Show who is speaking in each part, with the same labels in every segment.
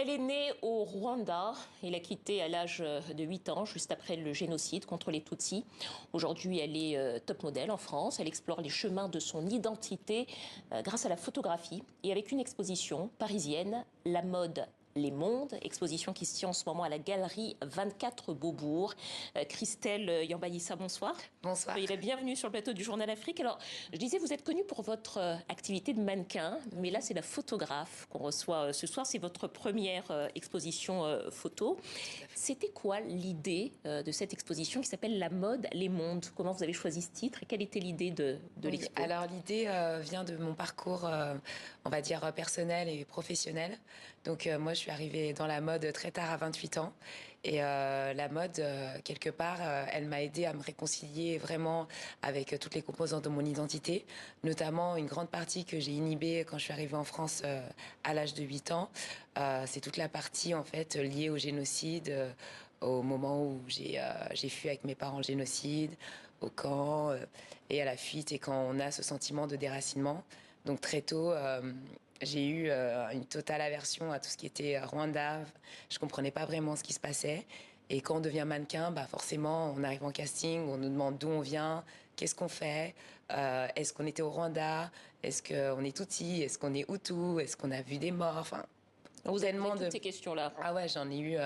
Speaker 1: Elle est née au Rwanda et l'a quitté à l'âge de 8 ans, juste après le génocide contre les Tutsis. Aujourd'hui, elle est top modèle en France. Elle explore les chemins de son identité grâce à la photographie et avec une exposition parisienne, La mode, les mondes, exposition qui se tient en ce moment à la galerie 24 Beaubourg. Christelle Yambaïssa, bonsoir.
Speaker 2: Bonsoir.
Speaker 1: Soyez la bienvenue sur le plateau du Journal Afrique. Alors, je disais, vous êtes connue pour votre activité de mannequin, mais là, c'est la photographe qu'on reçoit ce soir. C'est votre première exposition photo. C'était quoi l'idée de cette exposition qui s'appelle La mode, les mondes? Comment vous avez choisi ce titre et quelle était l'idée de l'expo?
Speaker 2: Alors, l'idée vient de mon parcours, on va dire, personnel et professionnel. Donc, moi, je suis arrivée dans la mode très tard, à 28 ans. Et la mode, quelque part, elle m'a aidée à me réconcilier vraiment avec toutes les composantes de mon identité, notamment une grande partie que j'ai inhibée quand je suis arrivée en France à l'âge de 8 ans. C'est toute la partie, en fait, liée au génocide, au moment où j'ai fui avec mes parents le génocide, au camp et à la fuite, et quand on a ce sentiment de déracinement. Donc très tôt, j'ai eu une totale aversion à tout ce qui était Rwanda. Je comprenais pas vraiment ce qui se passait. Et quand on devient mannequin, bah forcément, on arrive en casting, on nous demande d'où on vient, qu'est-ce qu'on fait, est-ce qu'on était au Rwanda, est-ce qu'on est Tutsi, est-ce qu'on est Hutu, est-ce qu'on a vu des morts, enfin...
Speaker 1: Vous avez toutes ces questions-là.
Speaker 2: Ah ouais, j'en ai eu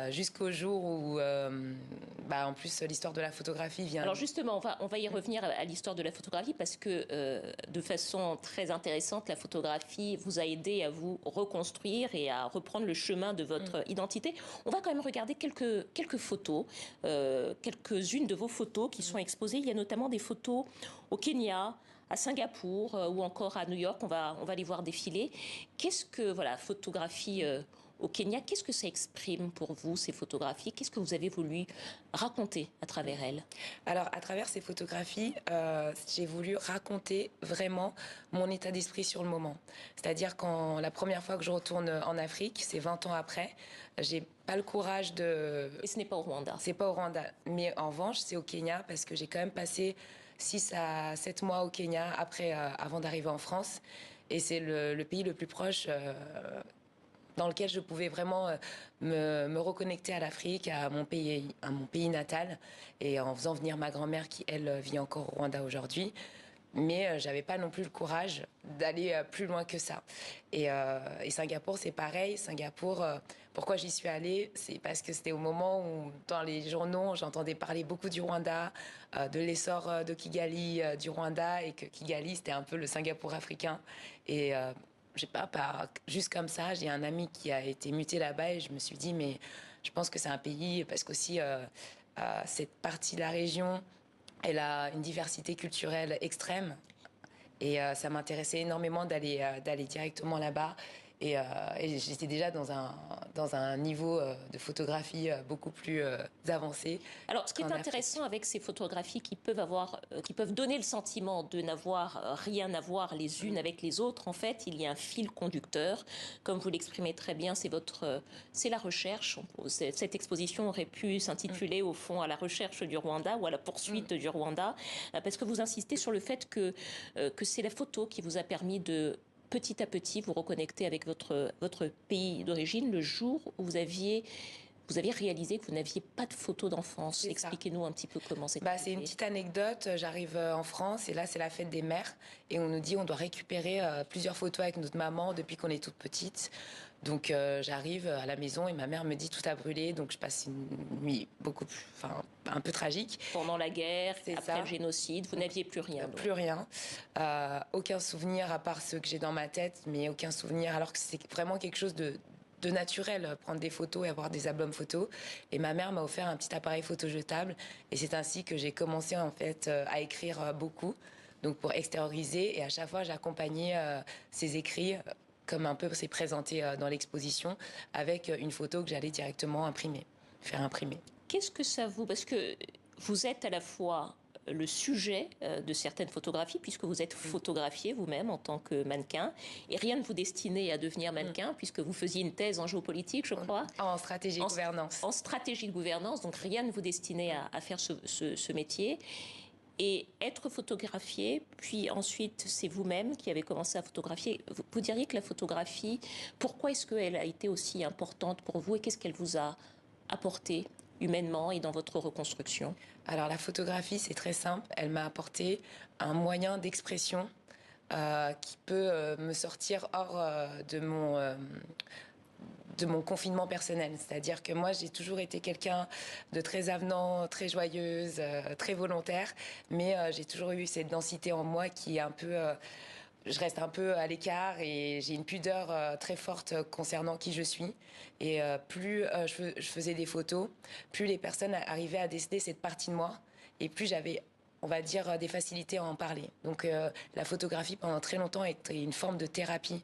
Speaker 2: jusqu'au jour où, en plus, l'histoire de la photographie vient...
Speaker 1: Alors justement, on va y revenir à l'histoire de la photographie parce que de façon très intéressante, la photographie vous a aidé à vous reconstruire et à reprendre le chemin de votre identité. On va quand même regarder quelques photos, quelques-unes de vos photos qui sont exposées. Il y a notamment des photos au Kenya, à Singapour ou encore à New York. On va les voir défiler. Qu'est-ce que, voilà, photographie au Kenya, qu'est-ce que ça exprime pour vous, ces photographies? Qu'est-ce que vous avez voulu raconter à travers elles?
Speaker 2: Alors, à travers ces photographies, j'ai voulu raconter vraiment mon état d'esprit sur le moment. C'est-à-dire quand la première fois que je retourne en Afrique, c'est 20 ans après, j'ai pas le courage de...
Speaker 1: Et ce n'est pas au Rwanda.
Speaker 2: C'est pas au Rwanda. Mais en revanche, c'est au Kenya parce que j'ai quand même passé 6 à 7 mois au Kenya avant d'arriver en France. Et c'est le pays le plus proche dans lequel je pouvais vraiment me reconnecter à l'Afrique, à mon pays natal, et en faisant venir ma grand-mère qui, elle, vit encore au Rwanda aujourd'hui. Mais j'avais pas non plus le courage d'aller plus loin que ça. Et Singapour, c'est pareil. Singapour, pourquoi j'y suis allée? C'est parce que c'était au moment où, dans les journaux, j'entendais parler beaucoup du Rwanda, de l'essor de Kigali du Rwanda, et que Kigali, c'était un peu le Singapour africain. Et je sais pas, juste comme ça, j'ai un ami qui a été muté là-bas et je me suis dit, mais je pense que c'est un pays, parce qu'aussi cette partie de la région, elle a une diversité culturelle extrême. Et ça m'intéressait énormément d'aller directement là-bas. Et j'étais déjà dans un niveau de photographie beaucoup plus avancé.
Speaker 1: Alors, ce qui est intéressant avec ces photographies qui peuvent donner le sentiment de n'avoir rien à voir les unes avec les autres, en fait, il y a un fil conducteur. Comme vous l'exprimez très bien, c'est la recherche. Cette exposition aurait pu s'intituler, au fond, à la recherche du Rwanda ou à la poursuite du Rwanda, parce que vous insistez sur le fait que c'est la photo qui vous a permis de petit à petit vous reconnecter avec votre pays d'origine le jour où vous aviez réalisé que vous n'aviez pas de photos d'enfance. Expliquez-nous un petit peu comment c'est arrivé.
Speaker 2: C'est une petite anecdote. J'arrive en France et là, c'est la fête des mères. Et on nous dit on doit récupérer plusieurs photos avec notre maman depuis qu'on est toute petite. Donc j'arrive à la maison et ma mère me dit tout a brûlé. Donc je passe une nuit un peu tragique.
Speaker 1: Pendant la guerre, après le génocide, vous n'aviez plus rien.
Speaker 2: Plus rien. Aucun souvenir à part ceux que j'ai dans ma tête, mais aucun souvenir. Alors que c'est vraiment quelque chose de naturel, prendre des photos et avoir des albums photos. Et ma mère m'a offert un petit appareil photo jetable. Et c'est ainsi que j'ai commencé en fait à écrire beaucoup, donc pour extérioriser. Et à chaque fois, j'accompagnais ces écrits comme un peu c'est présenté dans l'exposition, avec une photo que j'allais directement faire imprimer.
Speaker 1: Qu'est-ce que ça vous... Parce que vous êtes à la fois le sujet de certaines photographies, puisque vous êtes photographié vous-même en tant que mannequin, et rien ne vous destinait à devenir mannequin, puisque vous faisiez une thèse en géopolitique, je crois.
Speaker 2: En stratégie de gouvernance.
Speaker 1: En stratégie de gouvernance, donc rien ne vous destinait à faire ce métier. et être photographié, puis ensuite c'est vous-même qui avez commencé à photographier. Vous diriez que la photographie, pourquoi est-ce qu'elle a été aussi importante pour vous et qu'est-ce qu'elle vous a apporté humainement et dans votre reconstruction?
Speaker 2: Alors la photographie, c'est très simple. Elle m'a apporté un moyen d'expression qui peut me sortir hors de mon confinement personnel. C'est-à-dire que moi, j'ai toujours été quelqu'un de très avenant, très joyeuse, très volontaire, mais j'ai toujours eu cette densité en moi qui est un peu... je reste un peu à l'écart et j'ai une pudeur très forte concernant qui je suis. Et plus je faisais des photos, plus les personnes arrivaient à déceler cette partie de moi et plus j'avais, on va dire, des facilités à en parler. Donc la photographie, pendant très longtemps, était une forme de thérapie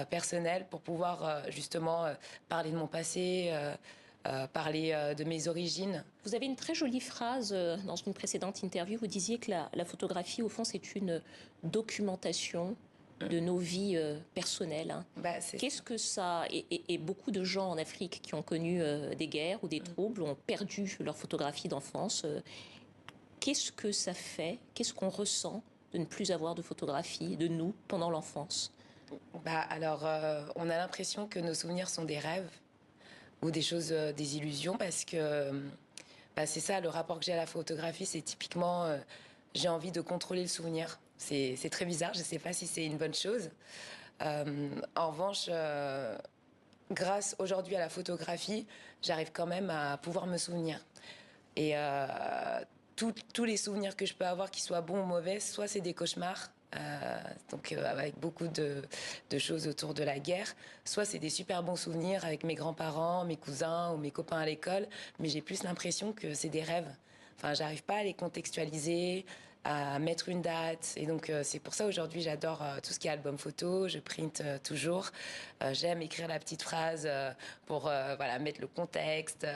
Speaker 2: personnelle pour pouvoir justement parler de mon passé, parler de mes origines.
Speaker 1: Vous avez une très jolie phrase dans une précédente interview. Vous disiez que la photographie, au fond, c'est une documentation de nos vies personnelles. Hein.
Speaker 2: Bah,
Speaker 1: Qu'est-ce que ça... Et beaucoup de gens en Afrique qui ont connu des guerres ou des troubles ont perdu leur photographie d'enfance. Qu'est-ce que ça fait? Qu'est-ce qu'on ressent de ne plus avoir de photographie de nous pendant l'enfance?
Speaker 2: Bah, alors, on a l'impression que nos souvenirs sont des rêves ou des choses, des illusions, parce que bah, c'est ça, le rapport que j'ai à la photographie, c'est typiquement, j'ai envie de contrôler le souvenir. C'est très bizarre, je ne sais pas si c'est une bonne chose. En revanche, grâce aujourd'hui à la photographie, j'arrive quand même à pouvoir me souvenir. Et tous les souvenirs que je peux avoir, qu'ils soient bons ou mauvais, soit c'est des cauchemars, donc avec beaucoup de choses autour de la guerre, soit c'est des super bons souvenirs avec mes grands-parents, mes cousins ou mes copains à l'école, mais j'ai plus l'impression que c'est des rêves. Enfin, j'arrive pas à les contextualiser, à mettre une date, et donc c'est pour ça aujourd'hui j'adore tout ce qui est album photo, je printe toujours, j'aime écrire la petite phrase pour voilà, mettre le contexte,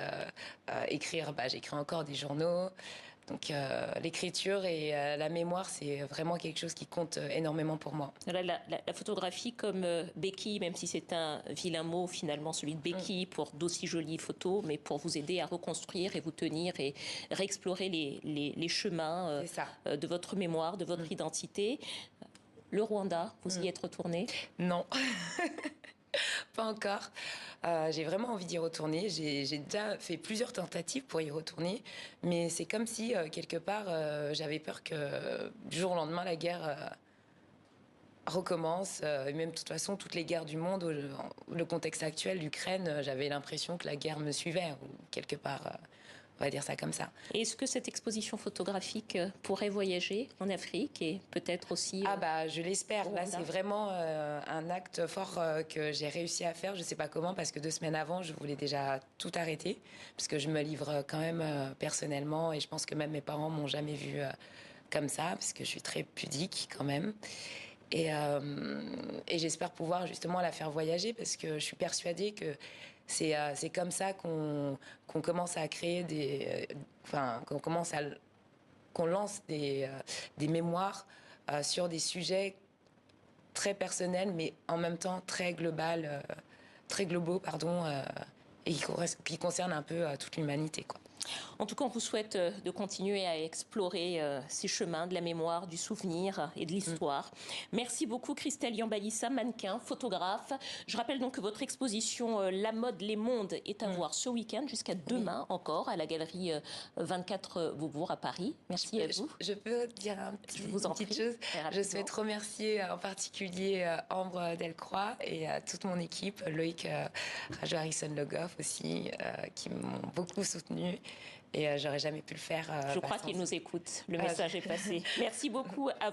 Speaker 2: écrire, bah, j'écris encore des journaux. Donc l'écriture et la mémoire, c'est vraiment quelque chose qui compte énormément pour moi.
Speaker 1: La photographie comme béquille, même si c'est un vilain mot finalement, celui de béquille, pour d'aussi jolies photos, mais pour vous aider à reconstruire et vous tenir et réexplorer les chemins de votre mémoire, de votre identité. Le Rwanda, vous y êtes retourné?
Speaker 2: Non. Pas encore. J'ai vraiment envie d'y retourner. J'ai déjà fait plusieurs tentatives pour y retourner, mais c'est comme si, quelque part, j'avais peur que du jour au lendemain, la guerre recommence. Et même, de toute façon, toutes les guerres du monde, le contexte actuel, l'Ukraine, j'avais l'impression que la guerre me suivait, ou quelque part... on va dire ça comme ça.
Speaker 1: Est-ce que cette exposition photographique pourrait voyager en Afrique et peut-être aussi...
Speaker 2: Ah bah je l'espère. Là c'est vraiment un acte fort que j'ai réussi à faire. Je sais pas comment, parce que 2 semaines avant je voulais déjà tout arrêter, parce que je me livre quand même personnellement, et je pense que même mes parents m'ont jamais vue comme ça, parce que je suis très pudique quand même. Et j'espère pouvoir justement la faire voyager, parce que je suis persuadée que c'est comme ça qu'on commence à créer qu'on lance des mémoires sur des sujets très personnels, mais en même temps très globaux, pardon, et qui concernent un peu toute l'humanité, quoi.
Speaker 1: En tout cas, on vous souhaite de continuer à explorer ces chemins de la mémoire, du souvenir et de l'histoire. Merci beaucoup, Christelle Yambalissa, mannequin, photographe. Je rappelle donc que votre exposition La mode, les mondes est à voir ce week-end jusqu'à demain encore à la galerie 24 Beaubourg à Paris. Merci à vous.
Speaker 2: Je peux dire une petite chose. Je souhaite remercier en particulier Ambre Delcroix et toute mon équipe, Loïc Rajo Harrison-Logoff aussi, qui m'ont beaucoup soutenue. Et j'aurais jamais pu le faire.
Speaker 1: Je crois qu'il nous écoute. Le message est passé. Merci beaucoup à